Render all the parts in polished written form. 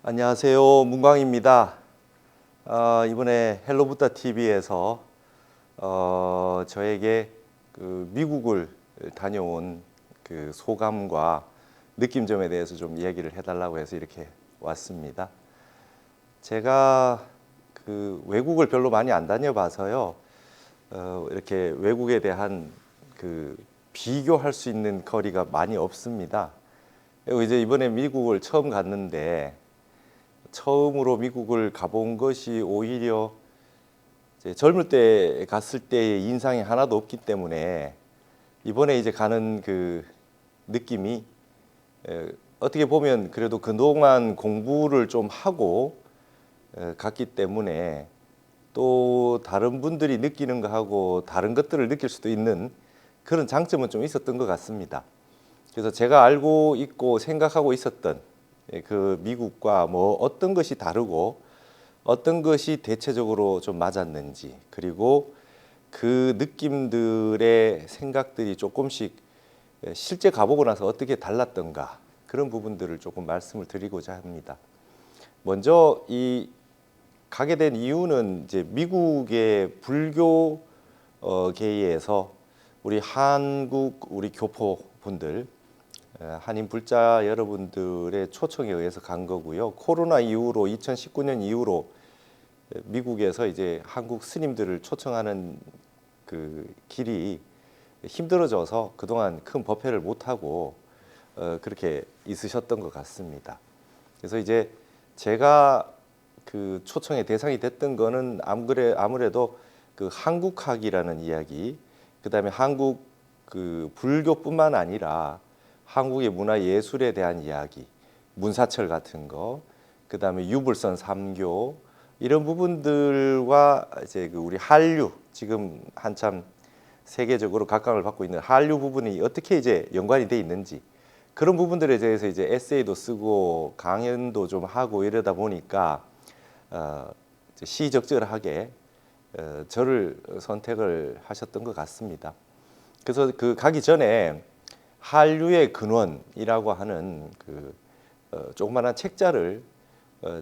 안녕하세요, 문광입니다. 이번에 헬로부타 TV에서 저에게 미국을 다녀온 그 소감과 느낌점에 대해서 좀 이야기를 해달라고 해서 이렇게 왔습니다. 제가 외국을 별로 많이 안 다녀봐서요, 이렇게 외국에 대한 비교할 수 있는 거리가 많이 없습니다. 그리고 이제 이번에 미국을 처음 갔는데, 처음으로 미국을 가본 것이 오히려 이제 젊을 때 갔을 때의 인상이 하나도 없기 때문에 이번에 이제 가는 그 느낌이 어떻게 보면 그래도 그동안 공부를 좀 하고 갔기 때문에 또 다른 분들이 느끼는 거하고 다른 것들을 느낄 수도 있는 그런 장점은 좀 있었던 것 같습니다. 그래서 제가 알고 있고 생각하고 있었던 그 미국과 뭐 어떤 것이 다르고 어떤 것이 대체적으로 좀 맞았는지, 그리고 그 느낌들의 생각들이 조금씩 실제 가보고 나서 어떻게 달랐던가, 그런 부분들을 조금 말씀을 드리고자 합니다. 먼저 이 가게 된 이유는 이제 미국의 불교계에서 우리 한국 우리 교포분들, 한인 불자 여러분들의 초청에 의해서 간 거고요. 코로나 이후로 2019년 이후로 미국에서 이제 한국 스님들을 초청하는 그 길이 힘들어져서 그동안 큰 법회를 못 하고 그렇게 있으셨던 것 같습니다. 그래서 이제 제가 그 초청의 대상이 됐던 거는 아무래도 그 한국학이라는 이야기, 그다음에 한국 그 불교뿐만 아니라 한국의 문화 예술에 대한 이야기, 문사철 같은 거, 그다음에 유불선 3교, 이런 부분들과 이제 우리 한류, 지금 한참 세계적으로 각광을 받고 있는 한류 부분이 어떻게 이제 연관이 돼 있는지, 그런 부분들에 대해서 이제 에세이도 쓰고 강연도 좀 하고 이러다 보니까 이제 시적절하게 저를 선택을 하셨던 것 같습니다. 그래서 가기 전에 한류의 근원이라고 하는 조그마한 책자를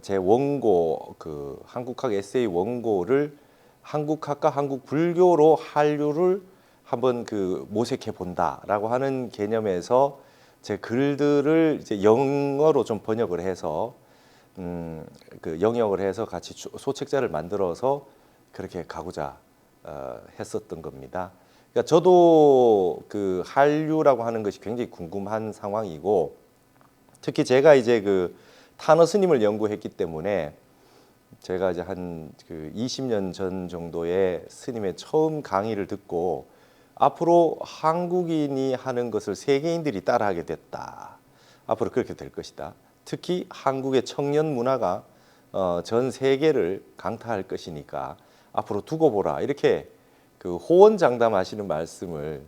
제 원고, 한국학 에세이 원고를 한국학과 한국 불교로 한류를 한번 모색해 본다라고 하는 개념에서 제 글들을 이제 영어로 좀 번역을 해서 영역을 해서 같이 소책자를 만들어서 그렇게 가고자 했었던 겁니다. 그러니까 저도 한류라고 하는 것이 굉장히 궁금한 상황이고, 특히 제가 이제 타너 스님을 연구했기 때문에 제가 이제 한 20년 전 정도에 스님의 처음 강의를 듣고 앞으로 한국인이 하는 것을 세계인들이 따라하게 됐다. 앞으로 그렇게 될 것이다. 특히 한국의 청년 문화가 전 세계를 강타할 것이니까 앞으로 두고 보라. 이렇게 호언장담하시는 말씀을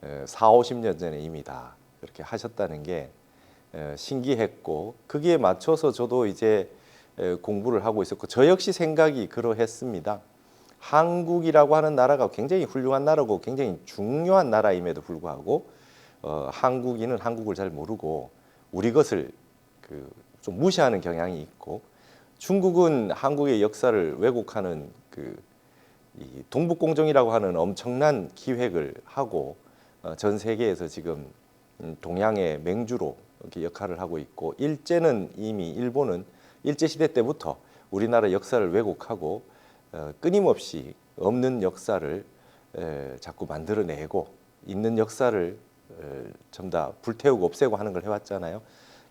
40-50년 전에 이미 다 그렇게 하셨다는 게 신기했고, 거기에 맞춰서 저도 이제 공부를 하고 있었고, 저 역시 생각이 그러했습니다. 한국이라고 하는 나라가 굉장히 훌륭한 나라고 굉장히 중요한 나라임에도 불구하고 한국인은 한국을 잘 모르고 우리 것을 좀 무시하는 경향이 있고, 중국은 한국의 역사를 왜곡하는 이 동북공정이라고 하는 엄청난 기획을 하고 전 세계에서 지금 동양의 맹주로 이렇게 역할을 하고 있고, 일제는 이미 일본은 일제시대 때부터 우리나라 역사를 왜곡하고 끊임없이 없는 역사를 자꾸 만들어내고 있는 역사를 전부 다 불태우고 없애고 하는 걸 해왔잖아요.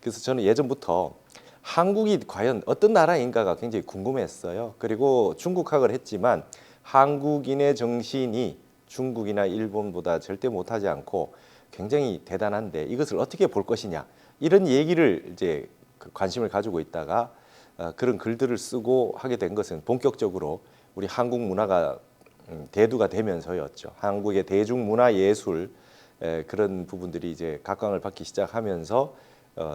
그래서 저는 예전부터 한국이 과연 어떤 나라인가가 굉장히 궁금했어요. 그리고 중국학을 했지만 한국인의 정신이 중국이나 일본보다 절대 못하지 않고 굉장히 대단한데 이것을 어떻게 볼 것이냐, 이런 얘기를 이제 관심을 가지고 있다가 그런 글들을 쓰고 하게 된 것은 본격적으로 우리 한국 문화가 대두가 되면서였죠. 한국의 대중문화 예술 그런 부분들이 이제 각광을 받기 시작하면서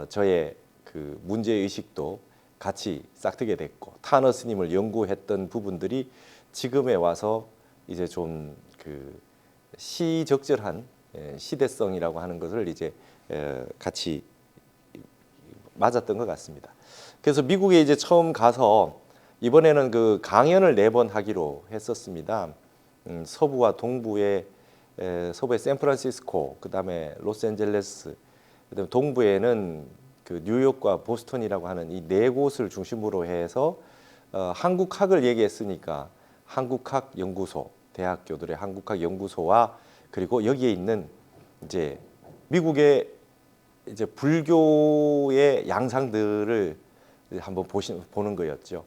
저의 그 문제 의식도 같이 싹트게 됐고 타너 스님을 연구했던 부분들이 지금에 와서 이제 좀 그 시적절한 시대성이라고 하는 것을 이제 같이 맞았던 것 같습니다. 그래서 미국에 이제 처음 가서 이번에는 그 강연을 4번 하기로 했었습니다. 서부와 동부의 서부의 샌프란시스코, 그다음에 로스앤젤레스, 그다음에 동부에는 그 뉴욕과 보스턴이라고 하는 이 4곳을 중심으로 해서 한국학을 얘기했으니까 한국학 연구소, 대학교들의 한국학 연구소와 그리고 여기에 있는 이제 미국의 이제 불교의 양상들을 한번 보는 거였죠.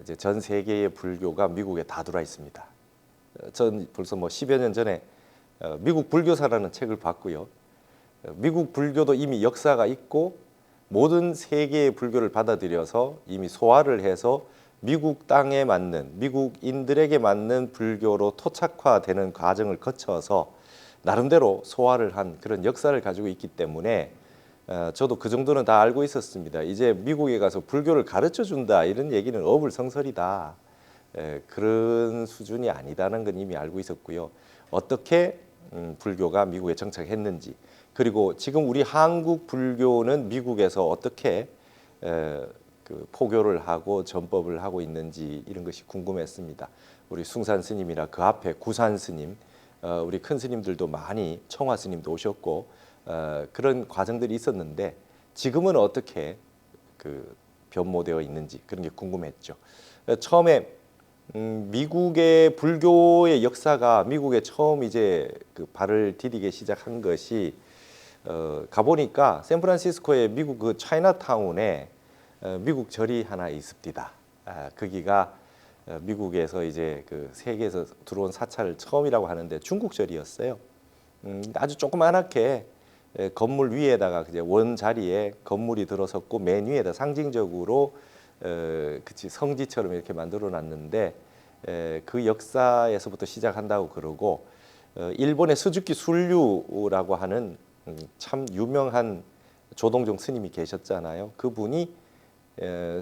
이제 전 세계의 불교가 미국에 다 들어와 있습니다. 전 벌써 뭐 10여 년 전에 미국 불교사라는 책을 봤고요. 미국 불교도 이미 역사가 있고 모든 세계의 불교를 받아들여서 이미 소화를 해서 미국 땅에 맞는 미국인들에게 맞는 불교로 토착화되는 과정을 거쳐서 나름대로 소화를 한 그런 역사를 가지고 있기 때문에 저도 그 정도는 다 알고 있었습니다. 이제 미국에 가서 불교를 가르쳐 준다 이런 얘기는 어불성설이다. 그런 수준이 아니다는 건 이미 알고 있었고요. 어떻게 불교가 미국에 정착했는지 그리고 지금 우리 한국 불교는 미국에서 어떻게 그 포교를 하고 전법을 하고 있는지 이런 것이 궁금했습니다. 우리 숭산 스님이나 그 앞에 구산 스님, 우리 큰 스님들도 많이 청화 스님도 오셨고 그런 과정들이 있었는데 지금은 어떻게 그 변모되어 있는지 그런 게 궁금했죠. 처음에 미국의 불교의 역사가 미국에 처음 이제 그 발을 디디기 시작한 것이 가보니까 샌프란시스코의 미국 그 차이나타운에 미국 절이 하나 있습니다. 거기가 미국에서 이제 그 세계에서 들어온 사찰을 처음이라고 하는데 중국 절이었어요. 아주 조그만하게 건물 위에다가 이제 원 자리에 건물이 들어섰고 맨 위에다 상징적으로 그치 성지처럼 이렇게 만들어 놨는데 그 역사에서부터 시작한다고 그러고 일본의 스즈키 술류라고 하는 참 유명한 조동종 스님이 계셨잖아요. 그분이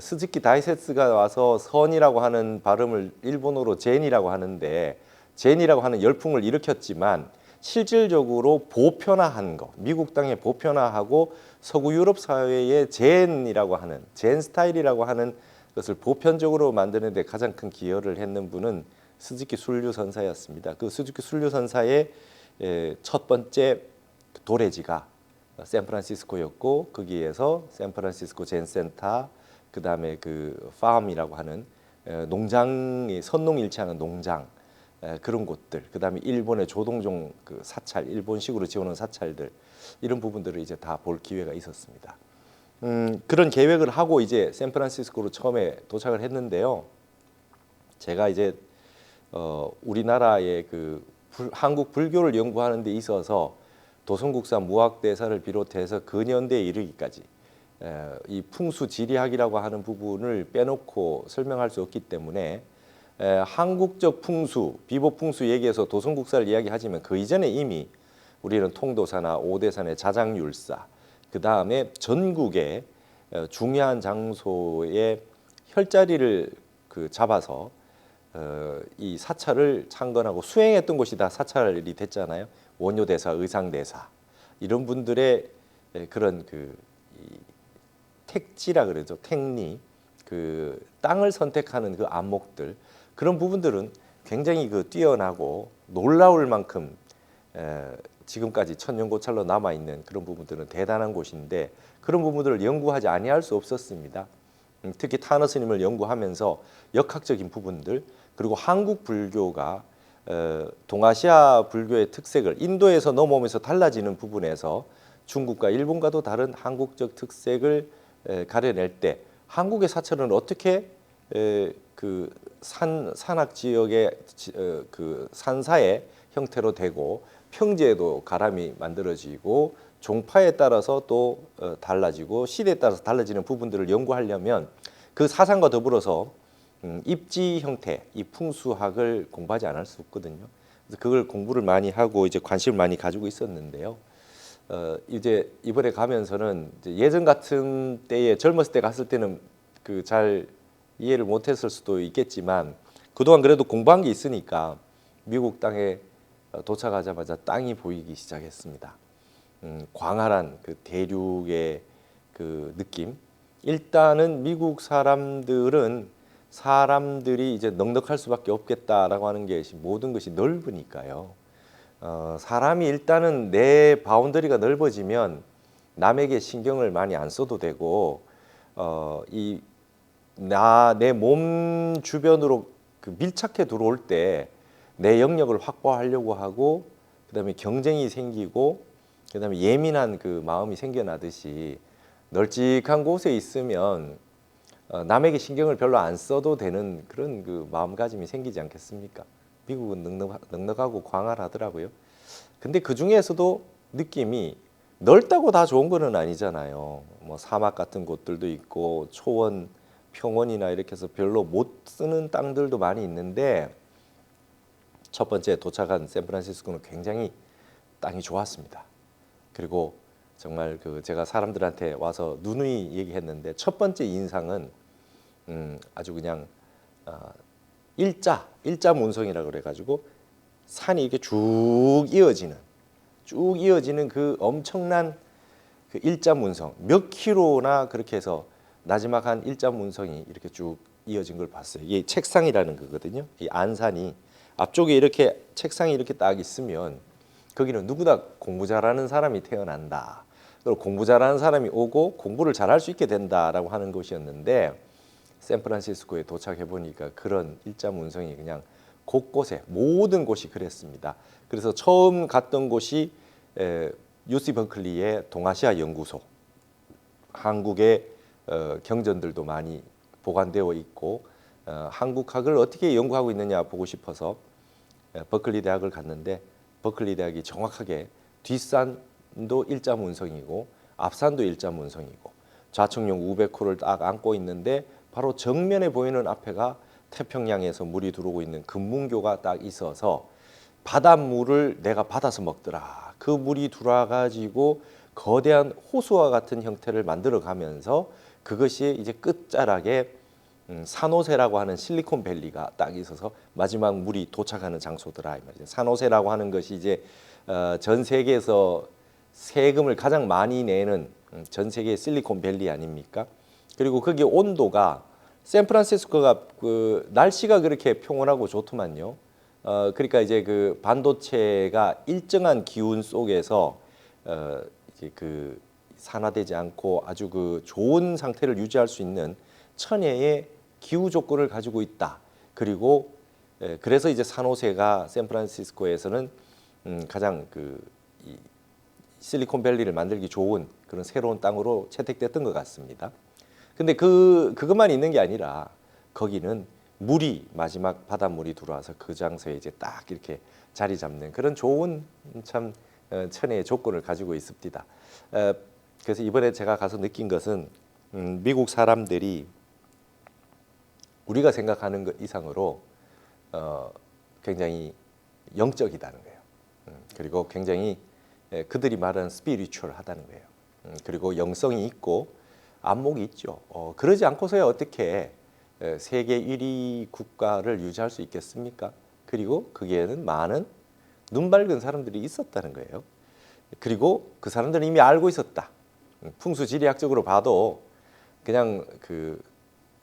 스즈키 다이세스가 와서 선이라고 하는 발음을 일본어로 젠이라고 하는데 젠이라고 하는 열풍을 일으켰지만 실질적으로 보편화한 거, 미국 땅에 보편화하고 서구 유럽 사회의 젠이라고 하는 젠 스타일이라고 하는 것을 보편적으로 만드는 데 가장 큰 기여를 했는 분은 스즈키 술류 선사였습니다. 그 스즈키 술류 선사의 첫 번째 도래지가 샌프란시스코였고 거기에서 샌프란시스코 젠 센터 그다음에 그 팜이라고 하는 농장이 선농일치하는 농장 그런 곳들 그다음에 일본의 조동종 그 사찰 일본식으로 지어놓은 사찰들 이런 부분들을 이제 다 볼 기회가 있었습니다. 그런 계획을 하고 이제 샌프란시스코로 처음에 도착을 했는데요. 제가 이제 우리나라의 그 한국 불교를 연구하는 데 있어서 도성국사 무학대사를 비롯해서 근현대에 이르기까지 이 풍수지리학이라고 하는 부분을 빼놓고 설명할 수 없기 때문에 한국적 풍수, 비보풍수 얘기해서 도성국사를 이야기하지만 그 이전에 이미 우리는 통도사나 오대산의 자장율사 그 다음에 전국의 중요한 장소의 혈자리를 그 잡아서 이 사찰을 창건하고 수행했던 곳이 다 사찰이 됐잖아요. 원효대사, 의상대사 이런 분들의 그런 그 택지라 그러죠. 택리 그 땅을 선택하는 그 안목들 그런 부분들은 굉장히 그 뛰어나고 놀라울 만큼 지금까지 천년고찰로 남아 있는 그런 부분들은 대단한 곳인데 그런 부분들을 연구하지 아니할 수 없었습니다. 특히 타너 스님을 연구하면서 역학적인 부분들 그리고 한국 불교가 동아시아 불교의 특색을 인도에서 넘어오면서 달라지는 부분에서 중국과 일본과도 다른 한국적 특색을 가려낼 때 한국의 사찰은 어떻게 그 산악 지역의 그 산사의 형태로 되고 평지에도 가람이 만들어지고 종파에 따라서 또 달라지고 시대에 따라서 달라지는 부분들을 연구하려면 그 사상과 더불어서 입지 형태, 이 풍수학을 공부하지 않을 수 없거든요. 그래서 그걸 공부를 많이 하고 이제 관심을 많이 가지고 있었는데요. 이제 이번에 가면서는 이제 예전 같은 때에 젊었을 때 갔을 때는 그 잘 이해를 못했을 수도 있겠지만 그동안 그래도 공부한 게 있으니까 미국 땅에 도착하자마자 땅이 보이기 시작했습니다. 광활한 그 대륙의 그 느낌. 일단은 미국 사람들이 이제 넉넉할 수밖에 없겠다라고 하는 게 모든 것이 넓으니까요. 사람이 일단은 내 바운더리가 넓어지면 남에게 신경을 많이 안 써도 되고 내 몸 주변으로 그 밀착해 들어올 때 내 영역을 확보하려고 하고 그다음에 경쟁이 생기고 그다음에 예민한 그 마음이 생겨나듯이 널찍한 곳에 있으면 남에게 신경을 별로 안 써도 되는 그런 그 마음가짐이 생기지 않겠습니까? 미국은 넉넉하고 광활하더라고요. 근데 그 중에서도 느낌이 넓다고 다 좋은 거는 아니잖아요. 뭐 사막 같은 곳들도 있고 초원, 평원이나 이렇게 해서 별로 못 쓰는 땅들도 많이 있는데 첫 번째 도착한 샌프란시스코는 굉장히 땅이 좋았습니다. 그리고 정말 그 제가 사람들한테 와서 누누이 얘기했는데 첫 번째 인상은 아주 그냥 일자 문성이라고 그래가지고 산이 이렇게 쭉 이어지는 그 엄청난 그 일자 문성 몇 킬로나 그렇게 해서 나지막한 일자 문성이 이렇게 쭉 이어진 걸 봤어요. 이게 책상이라는 거거든요. 이 안산이 앞쪽에 이렇게 책상이 이렇게 딱 있으면 거기는 누구나 공부 잘하는 사람이 태어난다. 그리고 공부 잘하는 사람이 오고 공부를 잘할 수 있게 된다라고 하는 곳이었는데 샌프란시스코에 도착해 보니까 그런 일자 문성이 그냥 곳곳에 모든 곳이 그랬습니다. 그래서 처음 갔던 곳이 UC 버클리의 동아시아 연구소, 한국의 경전들도 많이 보관되어 있고 한국학을 어떻게 연구하고 있느냐 보고 싶어서 버클리 대학을 갔는데 버클리 대학이 정확하게 뒷산도 일자 문성이고 앞산도 일자 문성이고 좌측용 우베코를 딱 안고 있는데 바로 정면에 보이는 앞에가 태평양에서 물이 들어오고 있는 금문교가 딱 있어서 바닷물을 내가 받아서 먹더라. 그 물이 들어와가지고 거대한 호수와 같은 형태를 만들어가면서 그것이 이제 끝자락에 산호세라고 하는 실리콘밸리가 딱 있어서 마지막 물이 도착하는 장소더라 이 말이죠. 산호세라고 하는 것이 이제 전 세계에서 세금을 가장 많이 내는 전 세계 실리콘밸리 아닙니까? 그리고 거기 온도가 샌프란시스코가 그 날씨가 그렇게 평온하고 좋더만요. 그러니까 이제 그 반도체가 일정한 기온 속에서 이제 그 산화되지 않고 아주 그 좋은 상태를 유지할 수 있는 천혜의 기후 조건을 가지고 있다. 그리고 그래서 이제 산호세가 샌프란시스코에서는 가장 그 이 실리콘밸리를 만들기 좋은 그런 새로운 땅으로 채택됐던 것 같습니다. 근데 그것만 있는 게 아니라 거기는 물이 마지막 바닷물이 들어와서 그 장소에 이제 딱 이렇게 자리 잡는 그런 좋은 참 천혜의 조건을 가지고 있습니다. 그래서 이번에 제가 가서 느낀 것은 미국 사람들이 우리가 생각하는 것 이상으로 굉장히 영적이다는 거예요. 그리고 굉장히 그들이 말하는 스피리추얼하다는 거예요. 그리고 영성이 있고 안목이 있죠. 그러지 않고서야 어떻게 세계 1위 국가를 유지할 수 있겠습니까? 그리고 거기에는 많은 눈 밝은 사람들이 있었다는 거예요. 그리고 그 사람들은 이미 알고 있었다. 풍수지리학적으로 봐도 그냥 그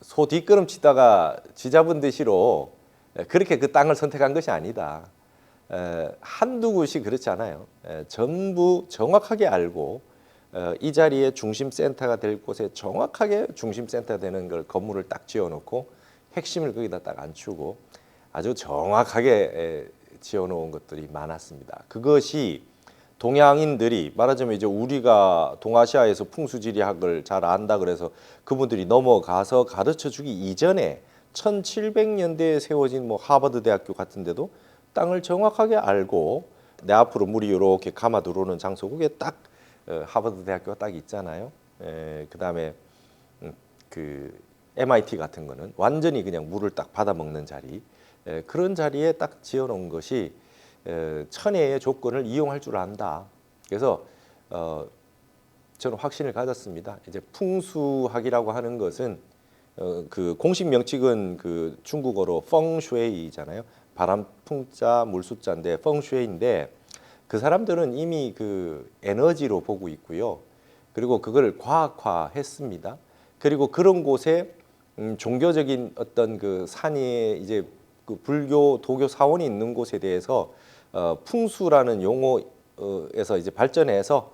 소 뒷걸음 치다가 쥐 잡은 듯이로 그렇게 그 땅을 선택한 것이 아니다. 한두 곳이 그렇지 않아요. 전부 정확하게 알고 이 자리에 중심 센터가 될 곳에 정확하게 중심 센터 되는 걸 건물을 딱 지어놓고 핵심을 거기다 딱 앉추고 아주 정확하게 지어놓은 것들이 많았습니다. 그것이 동양인들이 말하자면 이제 우리가 동아시아에서 풍수지리학을 잘 안다 그래서 그분들이 넘어가서 가르쳐 주기 이전에 1700년대에 세워진 뭐 하버드 대학교 같은 데도 땅을 정확하게 알고 내 앞으로 물이 이렇게 감아 들어오는 장소 그게 딱 하버드 대학교가 딱 있잖아요. 그다음에 그 MIT 같은 거는 완전히 그냥 물을 딱 받아 먹는 자리, 그런 자리에 딱 지어놓은 것이 천혜의 조건을 이용할 줄 안다. 그래서 저는 확신을 가졌습니다. 이제 풍수학이라고 하는 것은 그 공식 명칭은 그 중국어로 펑쉐이잖아요. 바람 풍자 물수자인데 펑쉐이인데 그 사람들은 이미 그 에너지로 보고 있고요. 그리고 그걸 과학화했습니다. 그리고 그런 곳에 종교적인 어떤 그 산이 이제 그 불교 도교 사원이 있는 곳에 대해서 풍수라는 용어에서 이제 발전해서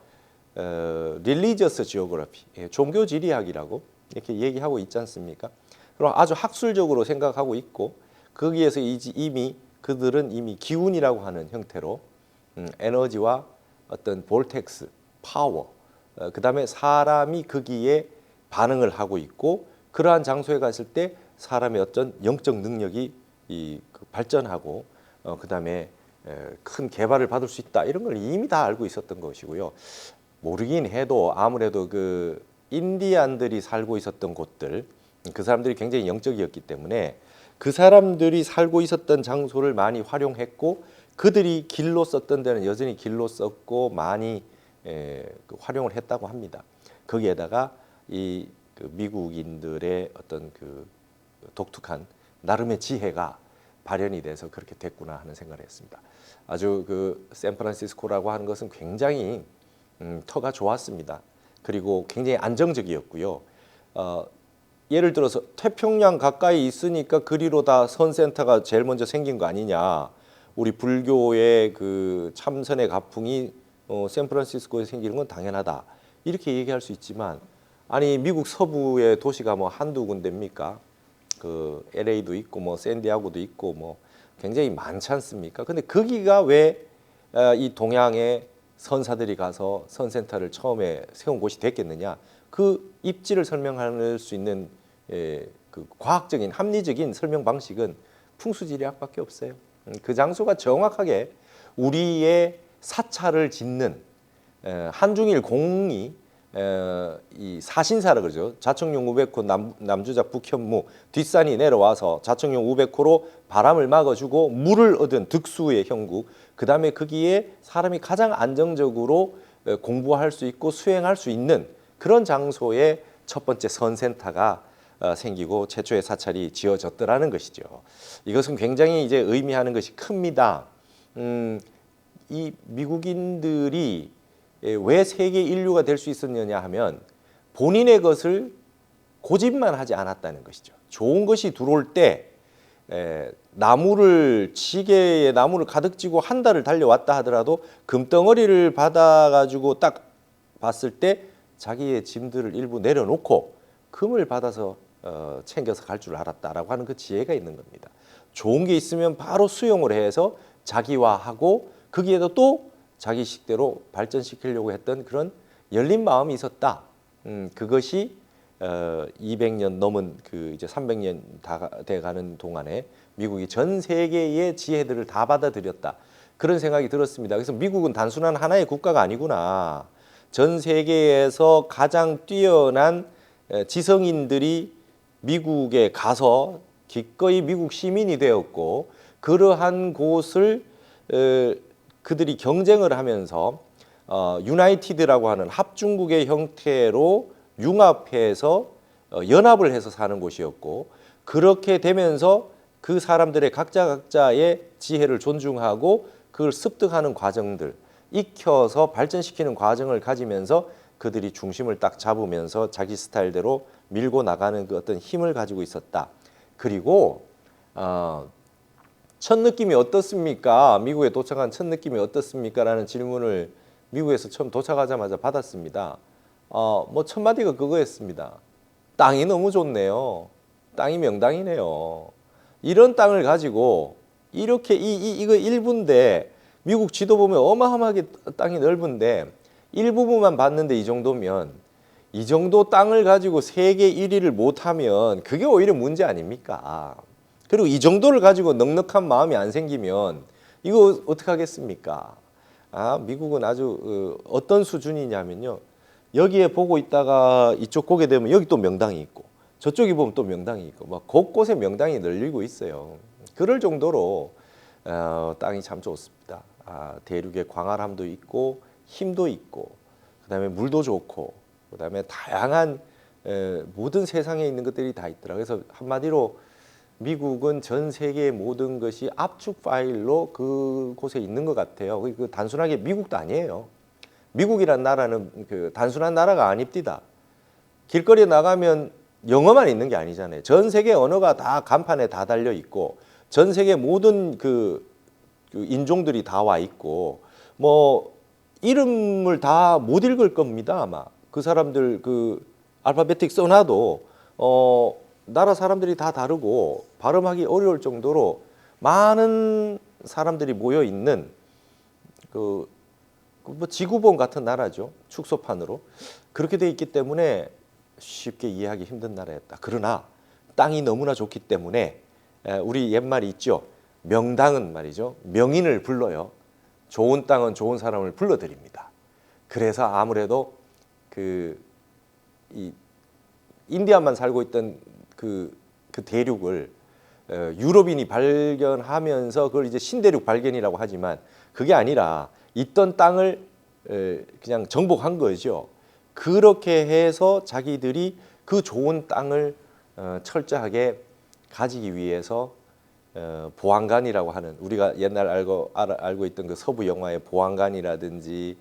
religious geography, 종교 지리학이라고 이렇게 얘기하고 있지 않습니까? 그럼 아주 학술적으로 생각하고 있고 거기에서 이미 그들은 이미 기운이라고 하는 형태로 에너지와 어떤 볼텍스, 파워, 그다음에 사람이 거기에 반응을 하고 있고 그러한 장소에 갔을 때 사람의 어떤 영적 능력이 발전하고 그다음에 큰 개발을 받을 수 있다 이런 걸 이미 다 알고 있었던 것이고요. 모르긴 해도 아무래도 그 인디안들이 살고 있었던 곳들 그 사람들이 굉장히 영적이었기 때문에 그 사람들이 살고 있었던 장소를 많이 활용했고 그들이 길로 썼던 데는 여전히 길로 썼고 많이 활용을 했다고 합니다. 거기에다가 이 그 미국인들의 어떤 그 독특한 나름의 지혜가 발현이 돼서 그렇게 됐구나 하는 생각을 했습니다. 아주 그 샌프란시스코라고 하는 것은 굉장히 터가 좋았습니다. 그리고 굉장히 안정적이었고요. 예를 들어서 태평양 가까이 있으니까 그리로 다 선센터가 제일 먼저 생긴 거 아니냐. 우리 불교의 그 참선의 가풍이 샌프란시스코에 생기는 건 당연하다. 이렇게 얘기할 수 있지만 아니 미국 서부의 도시가 뭐 한두 군데입니까? 그 LA도 있고 뭐 샌디아고도 있고 뭐 굉장히 많지 않습니까? 근데 거기가 왜 이 동양의 선사들이 가서 선센터를 처음에 세운 곳이 됐겠느냐? 그 입지를 설명할 수 있는 그 과학적인 합리적인 설명 방식은 풍수지리학밖에 없어요. 그 장소가 정확하게 우리의 사찰을 짓는 한중일 공이 이 사신사라 그러죠. 자청룡 우백호 남주작 북현무 뒷산이 내려와서 자청룡 우백호로 바람을 막아주고 물을 얻은 득수의 형국 그 다음에 거기에 사람이 가장 안정적으로 공부할 수 있고 수행할 수 있는 그런 장소에 첫 번째 선센터가 생기고 최초의 사찰이 지어졌더라는 것이죠. 이것은 굉장히 이제 의미하는 것이 큽니다. 이 미국인들이 왜 세계 인류가 될 수 있었느냐 하면 본인의 것을 고집만 하지 않았다는 것이죠. 좋은 것이 들어올 때 나무를 지게에 나무를 가득 쥐고 한 달을 달려왔다 하더라도 금덩어리를 받아가지고 딱 봤을 때 자기의 짐들을 일부 내려놓고 금을 받아서 챙겨서 갈 줄 알았다라고 하는 그 지혜가 있는 겁니다. 좋은 게 있으면 바로 수용을 해서 자기화하고 거기에도 또 자기 식대로 발전시키려고 했던 그런 열린 마음이 있었다. 그것이 200년 넘은 그 이제 300년 다 돼가는 동안에 미국이 전 세계의 지혜들을 다 받아들였다. 그런 생각이 들었습니다. 그래서 미국은 단순한 하나의 국가가 아니구나. 전 세계에서 가장 뛰어난 지성인들이 미국에 가서 기꺼이 미국 시민이 되었고 그러한 곳을 그들이 경쟁을 하면서 유나이티드라고 하는 합중국의 형태로 융합해서 연합을 해서 사는 곳이었고 그렇게 되면서 그 사람들의 각자의 지혜를 존중하고 그걸 습득하는 과정들 익혀서 발전시키는 과정을 가지면서 그들이 중심을 딱 잡으면서 자기 스타일대로 밀고 나가는 그 어떤 힘을 가지고 있었다. 그리고 첫 느낌이 어떻습니까? 미국에 도착한 첫 느낌이 어떻습니까? 라는 질문을 미국에서 처음 도착하자마자 받았습니다. 뭐 첫 마디가 그거였습니다. 땅이 너무 좋네요. 땅이 명당이네요. 이런 땅을 가지고 이렇게 이거 일부인데 미국 지도 보면 어마어마하게 땅이 넓은데 일부분만 봤는데 이 정도면 이 정도 땅을 가지고 세계 1위를 못하면 그게 오히려 문제 아닙니까? 그리고 이 정도를 가지고 넉넉한 마음이 안 생기면 이거 어떻게 하겠습니까? 미국은 아주 어떤 수준이냐면요. 여기에 보고 있다가 이쪽 보게 되면 여기 또 명당이 있고 저쪽이 보면 또 명당이 있고 막 곳곳에 명당이 널리고 있어요. 그럴 정도로 땅이 참 좋습니다. 대륙에 광활함도 있고 힘도 있고 그다음에 물도 좋고 그다음에 다양한 모든 세상에 있는 것들이 다 있더라. 그래서 한마디로 미국은 전 세계의 모든 것이 압축 파일로 그곳에 있는 것 같아요. 그 단순하게 미국도 아니에요. 미국이란 나라는 그 단순한 나라가 아닙니다. 길거리에 나가면 영어만 있는 게 아니잖아요. 전 세계 언어가 다 간판에 다 달려 있고 전 세계 모든 그 인종들이 다 와 있고 뭐 이름을 다 못 읽을 겁니다. 아마 그 사람들 그 알파베틱 써놔도 나라 사람들이 다 다르고 발음하기 어려울 정도로 많은 사람들이 모여 있는 뭐 지구본 같은 나라죠. 축소판으로 그렇게 돼 있기 때문에 쉽게 이해하기 힘든 나라였다. 그러나 땅이 너무나 좋기 때문에 우리 옛말이 있죠. 명당은 말이죠. 명인을 불러요. 좋은 땅은 좋은 사람을 불러들입니다. 그래서 아무래도 이 인디아만 살고 있던 그 대륙을 유럽인이 발견하면서 그걸 이제 신대륙 발견이라고 하지만 그게 아니라 있던 땅을 그냥 정복한 거죠. 그렇게 해서 자기들이 그 좋은 땅을 철저하게 가지기 위해서 보안관이라고 하는 우리가 옛날 알고 있던 그 서부 영화의 보안관이라든지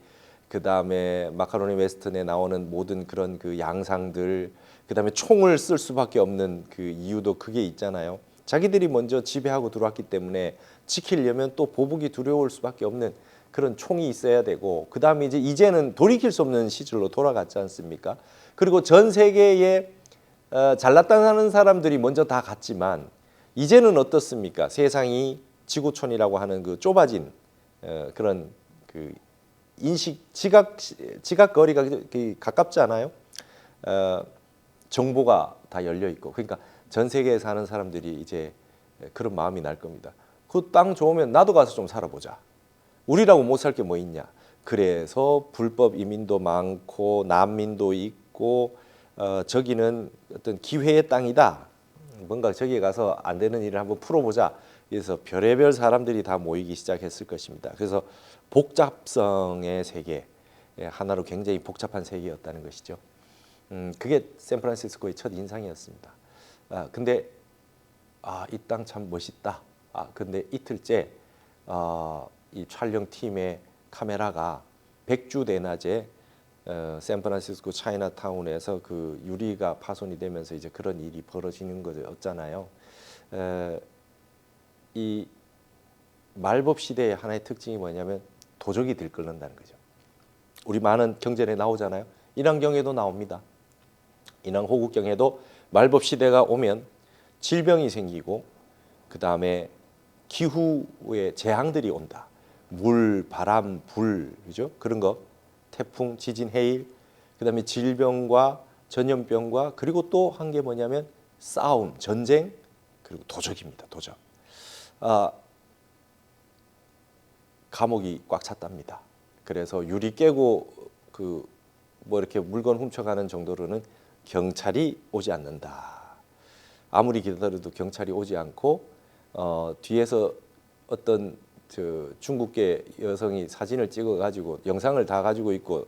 그 다음에 마카로니 웨스턴에 나오는 모든 그런 그 양상들 그 다음에 총을 쓸 수밖에 없는 그 이유도 그게 있잖아요. 자기들이 먼저 지배하고 들어왔기 때문에 지키려면 또 보복이 두려울 수밖에 없는 그런 총이 있어야 되고 그 다음에 이제는 돌이킬 수 없는 시절로 돌아갔지 않습니까? 그리고 전 세계에 잘났다는 사람들이 먼저 다 갔지만 이제는 어떻습니까? 세상이 지구촌이라고 하는 그 좁아진 그런 그 인식 지각 거리가 가깝지 않아요? 정보가 다 열려 있고 그러니까 전 세계에 사는 사람들이 이제 그런 마음이 날 겁니다. 그 땅 좋으면 나도 가서 좀 살아보자. 우리라고 못 살 게 뭐 있냐. 그래서 불법 이민도 많고 난민도 있고 저기는 어떤 기회의 땅이다. 뭔가 저기에 가서 안 되는 일을 한번 풀어보자. 그래서 별의별 사람들이 다 모이기 시작했을 것입니다. 그래서 복잡성의 세계, 하나로 굉장히 복잡한 세계였다는 것이죠. 그게 샌프란시스코의 첫 인상이었습니다. 근데 이 땅 참 멋있다. 근데 이틀째 이 촬영팀의 카메라가 백주 대낮에 샌프란시스코 차이나타운에서 그 유리가 파손이 되면서 이제 그런 일이 벌어지는 거였잖아요. 이 말법 시대의 하나의 특징이 뭐냐면 도적이 들끓는다는 거죠. 우리 많은 경전에 나오잖아요. 인왕경에도 나옵니다. 인왕호국경에도 말법 시대가 오면 질병이 생기고 그 다음에 기후의 재앙들이 온다. 물, 바람, 불, 그죠? 그런 거, 태풍, 지진, 해일, 그 다음에 질병과 전염병과 그리고 또 한 게 뭐냐면 싸움, 전쟁, 그리고 도적입니다. 도적. 감옥이 꽉 찼답니다. 그래서 유리 깨고 뭐 이렇게 물건 훔쳐가는 정도로는 경찰이 오지 않는다. 아무리 기다려도 경찰이 오지 않고 뒤에서 어떤 중국계 여성이 사진을 찍어가지고 영상을 다 가지고 있고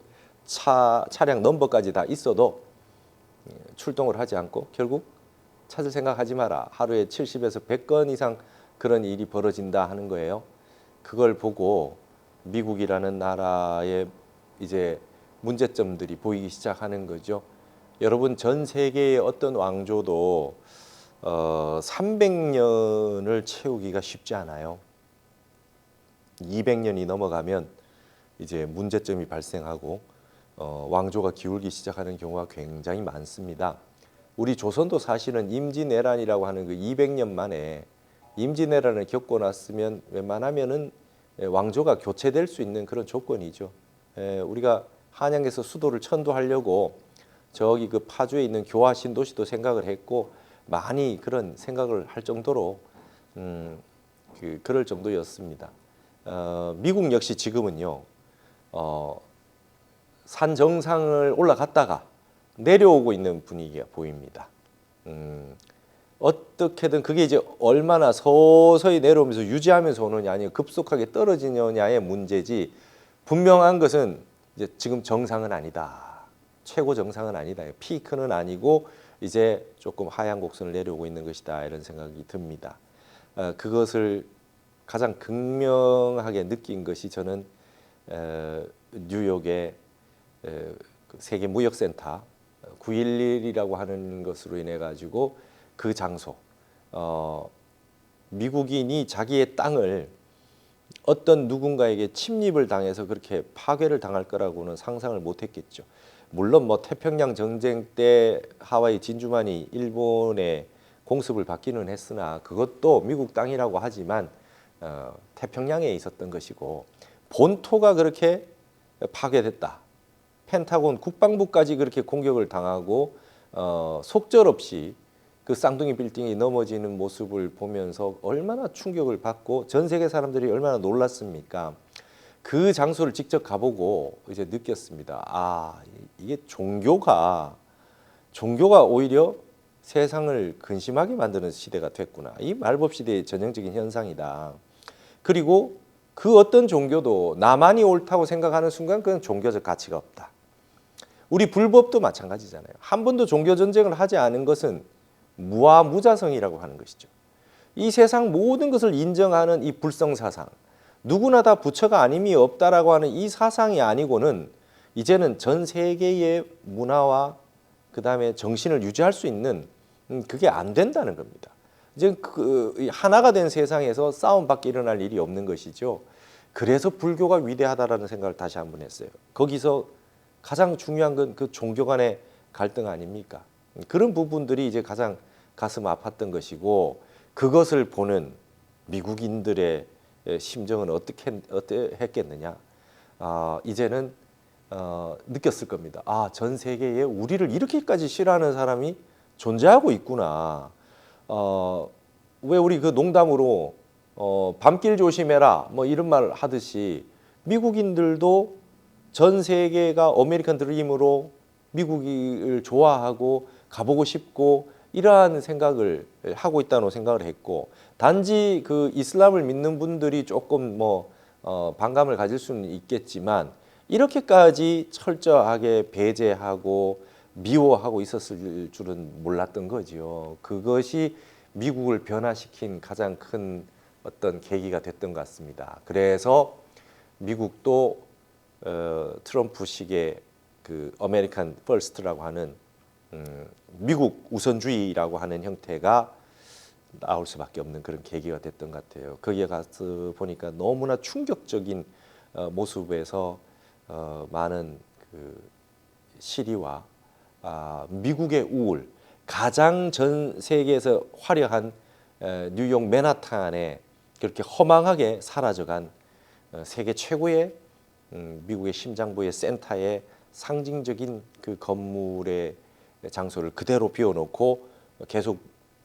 차량 넘버까지 다 있어도 출동을 하지 않고 결국 찾을 생각하지 마라. 하루에 70에서 100건 이상 그런 일이 벌어진다 하는 거예요. 그걸 보고 미국이라는 나라의 이제 문제점들이 보이기 시작하는 거죠. 여러분 전 세계의 어떤 왕조도 300년을 채우기가 쉽지 않아요. 200년이 넘어가면 이제 문제점이 발생하고 왕조가 기울기 시작하는 경우가 굉장히 많습니다. 우리 조선도 사실은 임진왜란이라고 하는 그 200년 만에 임진왜란을 겪고 났으면 웬만하면은 왕조가 교체될 수 있는 그런 조건이죠. 우리가 한양에서 수도를 천도하려고 저기 그 파주에 있는 교화 신도시도 생각을 했고 많이 그런 생각을 할 정도로 그럴 정도였습니다. 미국 역시 지금은요 산 정상을 올라갔다가 내려오고 있는 분위기가 보입니다. 어떻게든 그게 이제 얼마나 서서히 내려오면서 유지하면서 오느냐 아니면 급속하게 떨어지느냐의 문제지, 분명한 것은 이제 지금 정상은 아니다. 최고 정상은 아니다. 피크는 아니고 이제 조금 하향 곡선을 내려오고 있는 것이다. 이런 생각이 듭니다. 그것을 가장 극명하게 느낀 것이 저는 뉴욕의 세계 무역센터 9.11이라고 하는 것으로 인해 가지고 그 장소, 미국인이 자기의 땅을 어떤 누군가에게 침입을 당해서 그렇게 파괴를 당할 거라고는 상상을 못했겠죠. 물론 뭐 태평양 전쟁 때 하와이 진주만이 일본의 공습을 받기는 했으나 그것도 미국 땅이라고 하지만 태평양에 있었던 것이고, 본토가 그렇게 파괴됐다. 펜타곤 국방부까지 그렇게 공격을 당하고 속절없이 그 쌍둥이 빌딩이 넘어지는 모습을 보면서 얼마나 충격을 받고 전 세계 사람들이 얼마나 놀랐습니까? 그 장소를 직접 가보고 이제 느꼈습니다. 아, 이게 종교가 오히려 세상을 근심하게 만드는 시대가 됐구나. 이 말법 시대의 전형적인 현상이다. 그리고 그 어떤 종교도 나만이 옳다고 생각하는 순간 그건 종교적 가치가 없다. 우리 불법도 마찬가지잖아요. 한 번도 종교 전쟁을 하지 않은 것은 무아무자성이라고 하는 것이죠. 이 세상 모든 것을 인정하는 이 불성 사상, 누구나 다 부처가 아님이 없다라고 하는 이 사상이 아니고는 이제는 전 세계의 문화와 그 다음에 정신을 유지할 수 있는 그게 안 된다는 겁니다. 이제 그 하나가 된 세상에서 싸움밖에 일어날 일이 없는 것이죠. 그래서 불교가 위대하다라는 생각을 다시 한번 했어요. 거기서 가장 중요한 건 그 종교 간의 갈등 아닙니까? 그런 부분들이 이제 가장 가슴 아팠던 것이고, 그것을 보는 미국인들의 심정은 어떻게 했겠느냐? 이제는 느꼈을 겁니다. 전 세계에 우리를 이렇게까지 싫어하는 사람이 존재하고 있구나. 왜 우리 그 농담으로 밤길 조심해라 뭐 이런 말 하듯이 미국인들도 전 세계가 아메리칸 드림으로 미국을 좋아하고 가보고 싶고 이러한 생각을 하고 있다고 생각을 했고, 단지 그 이슬람을 믿는 분들이 조금 반감을 가질 수는 있겠지만 이렇게까지 철저하게 배제하고 미워하고 있었을 줄은 몰랐던 거죠. 그것이 미국을 변화시킨 가장 큰 어떤 계기가 됐던 것 같습니다. 그래서 미국도 트럼프식의 그 아메리칸 퍼스트라고 하는 미국 우선주의라고 하는 형태가 나올 수밖에 없는 그런 계기가 됐던 것 같아요. 거기에 가서 보니까 너무나 충격적인 모습에서 많은 그 시리와 미국의 우울, 가장 전 세계에서 화려한 뉴욕 맨하탄에 그렇게 허망하게 사라져간 세계 최고의 미국의 심장부의 센터의 상징적인 그 건물의 장소를 그대로 비워놓고 계속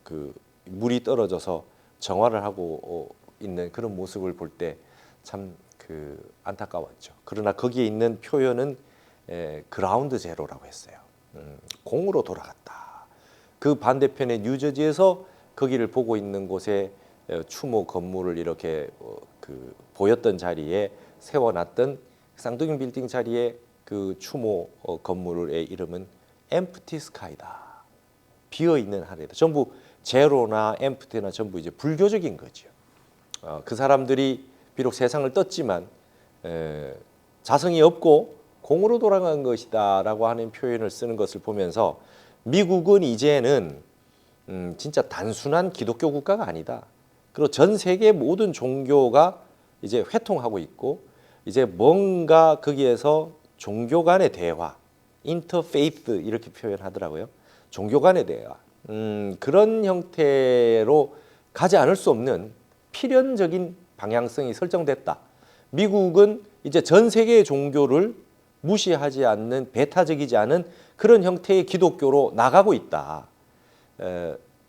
그 물이 떨어져서 정화를 하고 있는 그런 모습을 볼 때 참 그 안타까웠죠. 그러나 거기에 있는 표현은 그라운드 제로라고 했어요. 공으로 돌아갔다. 그 반대편의 뉴저지에서 거기를 보고 있는 곳에 추모 건물을 이렇게 그 보였던 자리에 세워놨던 쌍둥이 빌딩 자리에 그 추모 건물의 이름은 엠프티 스카이다. 비어 있는 하늘이다. 전부 제로나 엠프티나 전부 이제 불교적인 거죠. 그 사람들이 비록 세상을 떴지만 자성이 없고 공으로 돌아간 것이다라고 하는 표현을 쓰는 것을 보면서 미국은 이제는 진짜 단순한 기독교 국가가 아니다. 그리고 전 세계 모든 종교가 이제 회통하고 있고 이제 뭔가 거기에서 종교 간의 대화, 인터페이스 이렇게 표현하더라고요. 종교 간의 대화. 그런 형태로 가지 않을 수 없는 필연적인 방향성이 설정됐다. 미국은 이제 전 세계의 종교를 무시하지 않는, 배타적이지 않은 그런 형태의 기독교로 나가고 있다.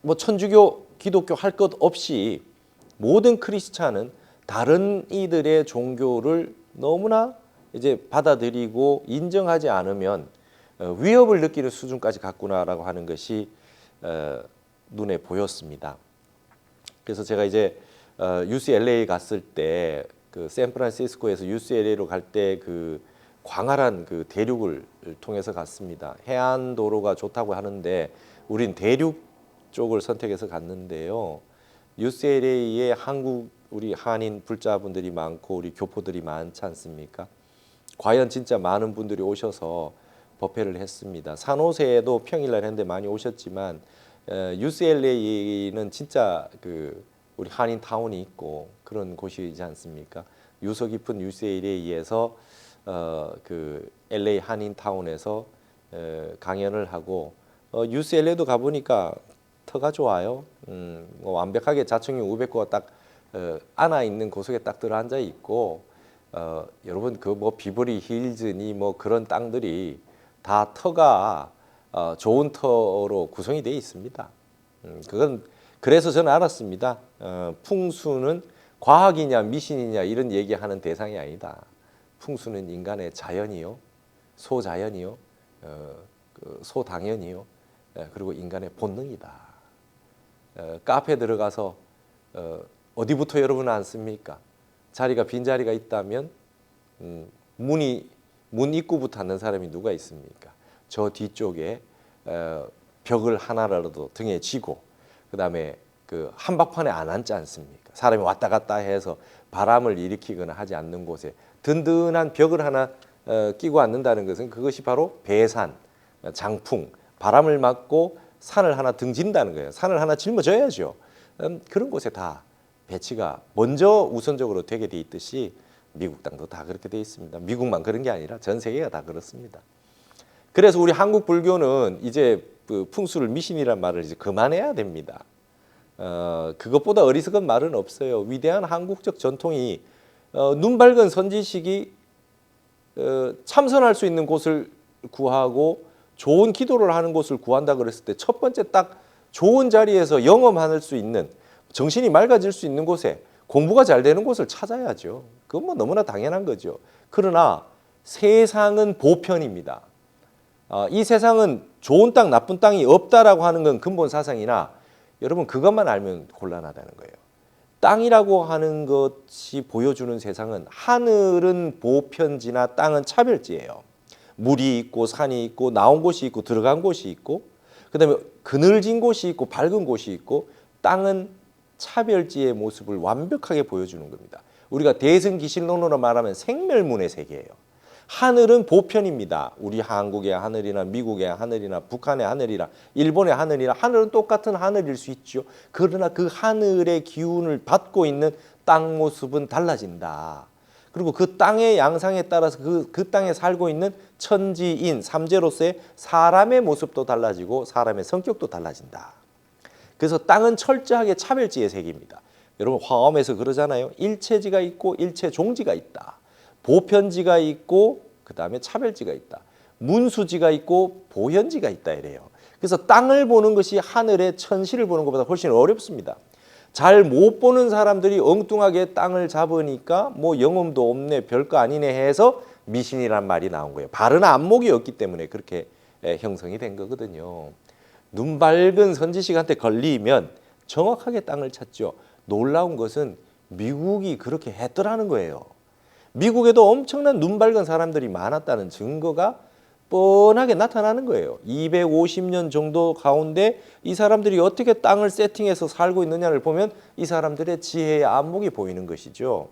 뭐 천주교, 기독교 할 것 없이 모든 크리스찬은 다른 이들의 종교를 너무나 이제 받아들이고 인정하지 않으면 위협을 느끼는 수준까지 갔구나라고 하는 것이 눈에 보였습니다. 그래서 제가 이제 UCLA 갔을 때 그 샌프란시스코에서 UCLA로 갈 때 그 광활한 그 대륙을 통해서 갔습니다. 해안 도로가 좋다고 하는데 우린 대륙 쪽을 선택해서 갔는데요. UCLA에 한국 우리 한인 불자분들이 많고 우리 교포들이 많지 않습니까? 과연 진짜 많은 분들이 오셔서 법회를 했습니다. 산호세에도 평일날 했는데 많이 오셨지만 UCLA는 진짜 그 우리 한인 타운이 있고 그런 곳이지 않습니까? 유서 깊은 UCLA에서 그 LA 한인 타운에서 강연을 하고 UCLA도 가보니까 터가 좋아요. 뭐 완벽하게 자청용 500호가 딱 안아 있는 곳에 딱 들어앉아 있고 여러분 그 뭐 비버리 힐즈니 뭐 그런 땅들이 다 터가 좋은 터로 구성이 되어 있습니다. 그건 그래서 저는 알았습니다. 풍수는 과학이냐 미신이냐 이런 얘기하는 대상이 아니다. 풍수는 인간의 자연이요, 소자연이요, 그 소당연이요, 그리고 인간의 본능이다. 카페 들어가서 어디부터 여러분은 앉습니까? 자리가 빈 자리가 있다면 문 입구부터 앉는 사람이 누가 있습니까? 저 뒤쪽에 벽을 하나라도 등에 쥐고 그다음에 그 한복판에 안 앉지 않습니까? 사람이 왔다 갔다 해서 바람을 일으키거나 하지 않는 곳에 든든한 벽을 하나 끼고 앉는다는 것은 그것이 바로 배산, 장풍, 바람을 맞고 산을 하나 등진다는 거예요. 산을 하나 짊어져야죠. 그런 곳에 다 배치가 먼저 우선적으로 되게 돼 있듯이 미국 땅도 다 그렇게 돼 있습니다. 미국만 그런 게 아니라 전 세계가 다 그렇습니다. 그래서 우리 한국 불교는 이제 그 풍수를 미신이란 말을 이제 그만해야 됩니다. 그것보다 어리석은 말은 없어요. 위대한 한국적 전통이 눈 밝은 선지식이 참선할 수 있는 곳을 구하고 좋은 기도를 하는 곳을 구한다 그랬을 때 첫 번째 딱 좋은 자리에서 영험할 수 있는 정신이 맑아질 수 있는 곳에 공부가 잘 되는 곳을 찾아야죠. 그건 뭐 너무나 당연한 거죠. 그러나 세상은 보편입니다. 이 세상은 좋은 땅, 나쁜 땅이 없다라고 하는 건 근본 사상이나 여러분 그것만 알면 곤란하다는 거예요. 땅이라고 하는 것이 보여주는 세상은 하늘은 보편지나 땅은 차별지예요. 물이 있고 산이 있고 나온 곳이 있고 들어간 곳이 있고 그다음에 그늘진 곳이 있고 밝은 곳이 있고 땅은 차별지의 모습을 완벽하게 보여주는 겁니다. 우리가 대승기실론으로 말하면 생멸문의 세계예요. 하늘은 보편입니다. 우리 한국의 하늘이나 미국의 하늘이나 북한의 하늘이나 일본의 하늘이나 하늘은 똑같은 하늘일 수 있죠. 그러나 그 하늘의 기운을 받고 있는 땅 모습은 달라진다. 그리고 그 땅의 양상에 따라서 그 땅에 살고 있는 천지인 삼재로서의 사람의 모습도 달라지고 사람의 성격도 달라진다. 그래서 땅은 철저하게 차별지의 세계입니다. 여러분 화엄에서 그러잖아요. 일체지가 있고 일체종지가 있다. 보편지가 있고 그 다음에 차별지가 있다. 문수지가 있고 보현지가 있다 이래요. 그래서 땅을 보는 것이 하늘의 천시를 보는 것보다 훨씬 어렵습니다. 잘 못 보는 사람들이 엉뚱하게 땅을 잡으니까 뭐 영험도 없네 별거 아니네 해서 미신이란 말이 나온 거예요. 바른 안목이 없기 때문에 그렇게 형성이 된 거거든요. 눈 밝은 선지식한테 걸리면 정확하게 땅을 찾죠. 놀라운 것은 미국이 그렇게 했더라는 거예요. 미국에도 엄청난 눈 밝은 사람들이 많았다는 증거가 뻔하게 나타나는 거예요. 250년 정도 가운데 이 사람들이 어떻게 땅을 세팅해서 살고 있느냐를 보면 이 사람들의 지혜의 안목이 보이는 것이죠.